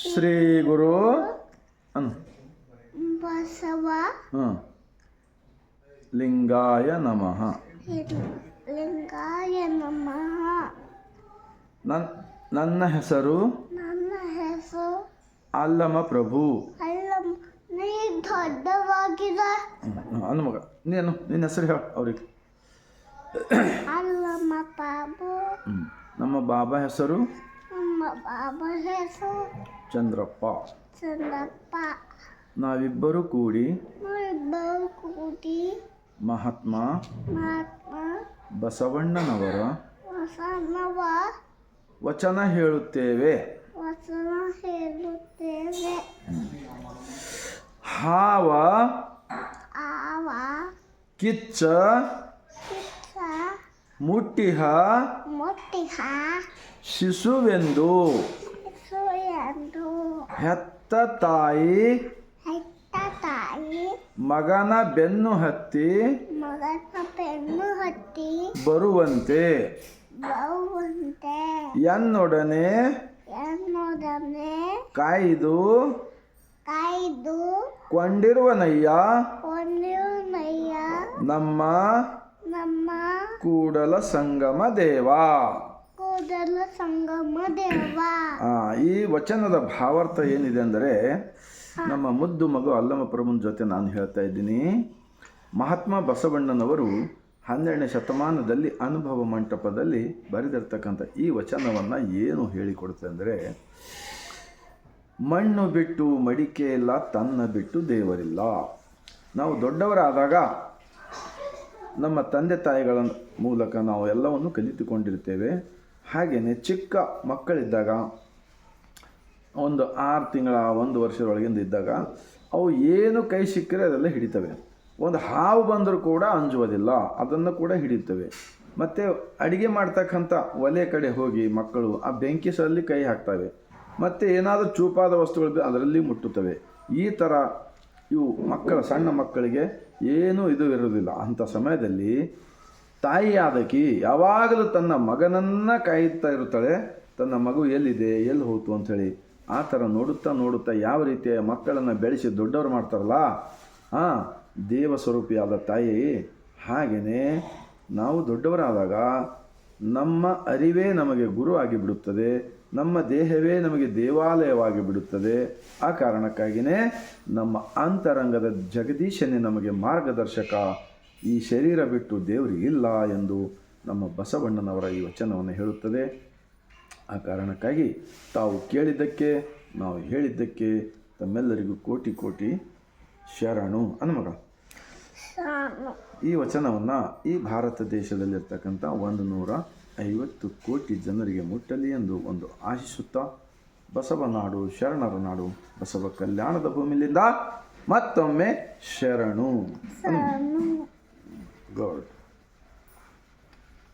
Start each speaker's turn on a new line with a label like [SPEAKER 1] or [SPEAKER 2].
[SPEAKER 1] ಶ್ರೀ ಗುರು
[SPEAKER 2] ಬಸವ
[SPEAKER 1] ಲಿಂಗಾಯ ನಮಃ.
[SPEAKER 2] ಲಿಂಗಾಯ ನಮಃ.
[SPEAKER 1] ನನ್ನ ಹೆಸರು ಅಲ್ಲಮ ಪ್ರಭು.
[SPEAKER 2] ನೀ ದೊಡ್ಡವಾಗಿದೆ.
[SPEAKER 1] ಮಗ ನೀನು ನಿನ್ನ ಹೆಸರು ಹೇಳ ಅವ್ರಿಗೆ.
[SPEAKER 2] ಅಲ್ಲಮ ಪ್ರಭು.
[SPEAKER 1] ನಮ್ಮ ಬಾಬಾ ಹೆಸರು ಚಂದ್ರಪ್ಪ. ನಾವಿಬ್ಬರು ಕೂಡಿ ಮಹಾತ್ಮ ಬಸವಣ್ಣನವರ ವಚನ ಹೇಳುತ್ತೇವೆ. ಹಾವ ಕಿಚ್ಚ ಮುಟ್ಟಿಹ ಶಿಶುವೆಂದು ಹೆತ್ತ ತಾಯಿ ಮಗನ ಬೆನ್ನು ಹತ್ತಿ ಬರುವಂತೆ ಎನ್ನೊಡನೆ ಕಾಯ್ದು ಕೊಂಡಿರುವನಯ್ಯ ನಮ್ಮ ಕೂಡಲ ಸಂಗಮ ದೇವ. ಈ ವಚನದ ಭಾವಾರ್ಥ ಏನಿದೆ ಅಂದರೆ, ನಮ್ಮ ಮುದ್ದು ಮಗು ಅಲ್ಲಮ ಪ್ರಭುನ ಜೊತೆ ನಾನು ಹೇಳ್ತಾ ಇದ್ದೀನಿ. ಮಹಾತ್ಮ ಬಸವಣ್ಣನವರು 12ನೇ ಶತಮಾನದಲ್ಲಿ ಅನುಭವ ಮಂಟಪದಲ್ಲಿ ಬರೆದಿರ್ತಕ್ಕಂಥ ಈ ವಚನವನ್ನು ಏನು ಹೇಳಿಕೊಡುತ್ತೆ ಅಂದರೆ, ಮಣ್ಣು ಬಿಟ್ಟು ಮಡಿಕೆ ಇಲ್ಲ, ತನ್ನ ಬಿಟ್ಟು ದೇವರಿಲ್ಲ. ನಾವು ದೊಡ್ಡವರಾದಾಗ ನಮ್ಮ ತಂದೆ ತಾಯಿಗಳ ಮೂಲಕ ನಾವು ಎಲ್ಲವನ್ನು ಕಲಿತುಕೊಂಡಿರ್ತೇವೆ. ಹಾಗೆಯೇ ಚಿಕ್ಕ ಮಕ್ಕಳಿದ್ದಾಗ ಒಂದು 6 ತಿಂಗಳ 1 ವರ್ಷದೊಳಗಿಂದ ಇದ್ದಾಗ ಅವು ಏನು ಕೈ ಸಿಕ್ಕರೆ ಅದೆಲ್ಲ ಹಿಡಿತವೆ. ಒಂದು ಹಾವು ಬಂದರೂ ಕೂಡ ಅಂಜುವುದಿಲ್ಲ, ಅದನ್ನು ಕೂಡ ಹಿಡಿತವೆ. ಮತ್ತು ಅಡುಗೆ ಮಾಡ್ತಕ್ಕಂಥ ಒಲೆ ಕಡೆ ಹೋಗಿ ಮಕ್ಕಳು ಆ ಬೆಂಕಿ ಸಲ್ಲಿ ಕೈ ಹಾಕ್ತವೆ. ಮತ್ತು ಏನಾದರೂ ಚೂಪಾದ ವಸ್ತುಗಳು ಅದರಲ್ಲಿ ಮುಟ್ಟುತ್ತವೆ. ಈ ಥರ ಇವು ಸಣ್ಣ ಮಕ್ಕಳಿಗೆ ಏನೂ ಇದು ಇರೋದಿಲ್ಲ. ಅಂಥ ಸಮಯದಲ್ಲಿ ತಾಯಿಯಾದಕಿ ಯಾವಾಗಲೂ ತನ್ನ ಮಗನನ್ನು ಕಾಯುತ್ತಾ ಇರುತ್ತಾಳೆ. ತನ್ನ ಮಗು ಎಲ್ಲಿದೆ, ಎಲ್ಲಿ ಹೋಯ್ತು ಅಂಥೇಳಿ ಆ ಥರ ನೋಡುತ್ತಾ ಯಾವ ರೀತಿಯ ಮಕ್ಕಳನ್ನು ಬೆಳೆಸಿ ದೊಡ್ಡವರು ಮಾಡ್ತಾರಲ್ಲ, ದೇವ ಸ್ವರೂಪಿಯಾದ ತಾಯಿ. ಹಾಗೆಯೇ ನಾವು ದೊಡ್ಡವರಾದಾಗ ನಮ್ಮ ಅರಿವೇ ನಮಗೆ ಗುರು ಆಗಿಬಿಡುತ್ತದೆ, ನಮ್ಮ ದೇಹವೇ ನಮಗೆ ದೇವಾಲಯವಾಗಿ ಬಿಡುತ್ತದೆ. ಆ ಕಾರಣಕ್ಕಾಗಿಯೇ ನಮ್ಮ ಅಂತರಂಗದ ಜಗದೀಶನೇ ನಮಗೆ ಮಾರ್ಗದರ್ಶಕ. ಈ ಶರೀರ ಬಿಟ್ಟು ದೇವರಿಗಿಲ್ಲ ಎಂದು ನಮ್ಮ ಬಸವಣ್ಣನವರ ಈ ವಚನವನ್ನು ಹೇಳುತ್ತದೆ. ಆ ಕಾರಣಕ್ಕಾಗಿ ತಾವು ಕೇಳಿದ್ದಕ್ಕೆ, ನಾವು ಹೇಳಿದ್ದಕ್ಕೆ ತಮ್ಮೆಲ್ಲರಿಗೂ ಕೋಟಿ ಕೋಟಿ ಶರಣು ಮಗ. ಈ ವಚನವನ್ನು ಈ ಭಾರತ ದೇಶದಲ್ಲಿರ್ತಕ್ಕಂಥ 150 ಕೋಟಿ ಜನರಿಗೆ ಮುಟ್ಟಲಿ ಎಂದು ಒಂದು ಆಶಿಸುತ್ತಾ, ಬಸವನಾಡು ಶರಣರ ನಾಡು, ಬಸವ ಕಲ್ಯಾಣದ ಭೂಮಿಲಿಂದ ಮತ್ತೊಮ್ಮೆ ಶರಣು. God.